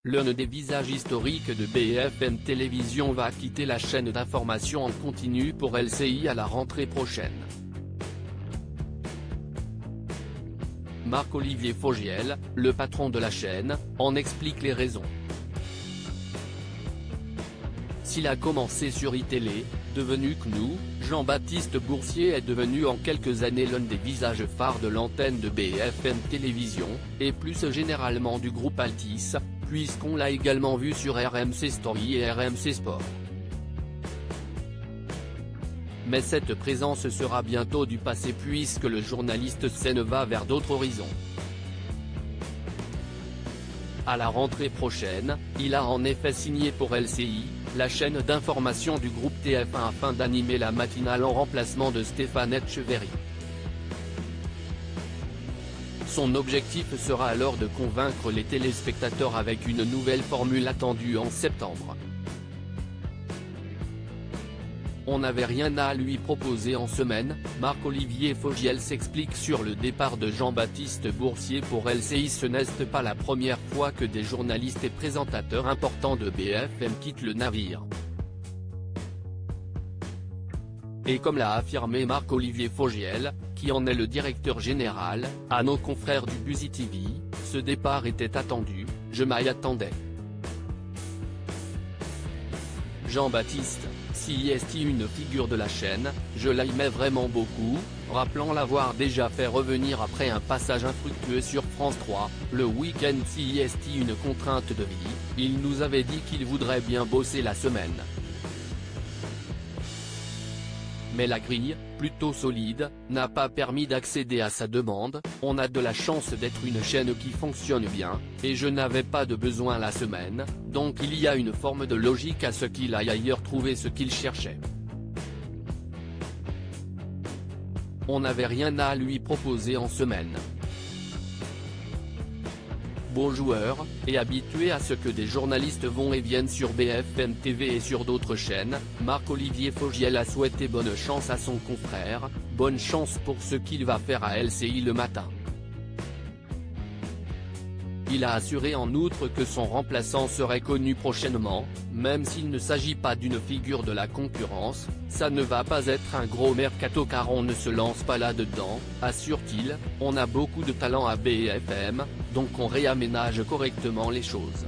L'un des visages historiques de BFM Télévision va quitter la chaîne d'information en continu pour LCI à la rentrée prochaine. Marc-Olivier Fogiel, le patron de la chaîne, en explique les raisons. S'il a commencé sur iTélé, devenu CNOO, Jean-Baptiste Boursier est devenu en quelques années l'un des visages phares de l'antenne de BFM Télévision, et plus généralement du groupe Altice, puisqu'on l'a également vu sur RMC Story et RMC Sport. Mais cette présence sera bientôt du passé puisque le journaliste s'en va vers d'autres horizons. À la rentrée prochaine, il a en effet signé pour LCI, la chaîne d'information du groupe TF1 afin d'animer la matinale en remplacement de Stéphane Etcheverry. Son objectif sera alors de convaincre les téléspectateurs avec une nouvelle formule attendue en septembre. On n'avait rien à lui proposer en semaine, Marc-Olivier Fogiel s'explique sur le départ de Jean-Baptiste Boursier pour LCI. Ce n'est pas la première fois que des journalistes et présentateurs importants de BFM quittent le navire. Et comme l'a affirmé Marc-Olivier Fogiel, qui en est le directeur général, à nos confrères du Buzzy TV, ce départ était attendu, je m'y attendais. Jean-Baptiste, si est une figure de la chaîne, je l'aimais vraiment beaucoup, rappelant l'avoir déjà fait revenir après un passage infructueux sur France 3, le week-end. Si est une contrainte de vie, il nous avait dit qu'il voudrait bien bosser la semaine. Mais la grille, plutôt solide, n'a pas permis d'accéder à sa demande. On a de la chance d'être une chaîne qui fonctionne bien, et je n'avais pas de besoin la semaine, donc il y a une forme de logique à ce qu'il aille ailleurs trouver ce qu'il cherchait. On n'avait rien à lui proposer en semaine. Beau joueur, et habitué à ce que des journalistes vont et viennent sur BFM TV et sur d'autres chaînes, Marc-Olivier Fogiel a souhaité bonne chance à son confrère, bonne chance pour ce qu'il va faire à LCI le matin. Il a assuré en outre que son remplaçant serait connu prochainement, même s'il ne s'agit pas d'une figure de la concurrence, ça ne va pas être un gros mercato car on ne se lance pas là-dedans, assure-t-il, on a beaucoup de talent à BFM, donc on réaménage correctement les choses.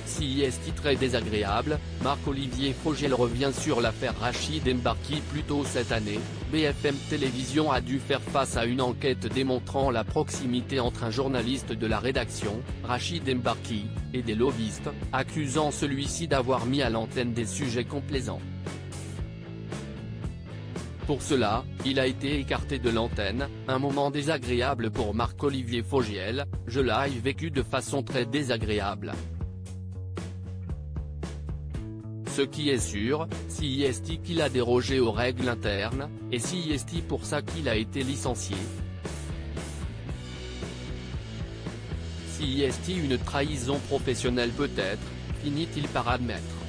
Si est très désagréable, Marc-Olivier Fogiel revient sur l'affaire Rachid Embarki plus tôt cette année. BFM Télévision a dû faire face à une enquête démontrant la proximité entre un journaliste de la rédaction, Rachid Embarki, et des lobbyistes, accusant celui-ci d'avoir mis à l'antenne des sujets complaisants. Pour cela, il a été écarté de l'antenne, un moment désagréable pour Marc-Olivier Fogiel, je l'ai vécu de façon très désagréable. Ce qui est sûr, si est qu'il a dérogé aux règles internes, et si est pour ça qu'il a été licencié. Si est une trahison professionnelle peut-être, finit-il par admettre.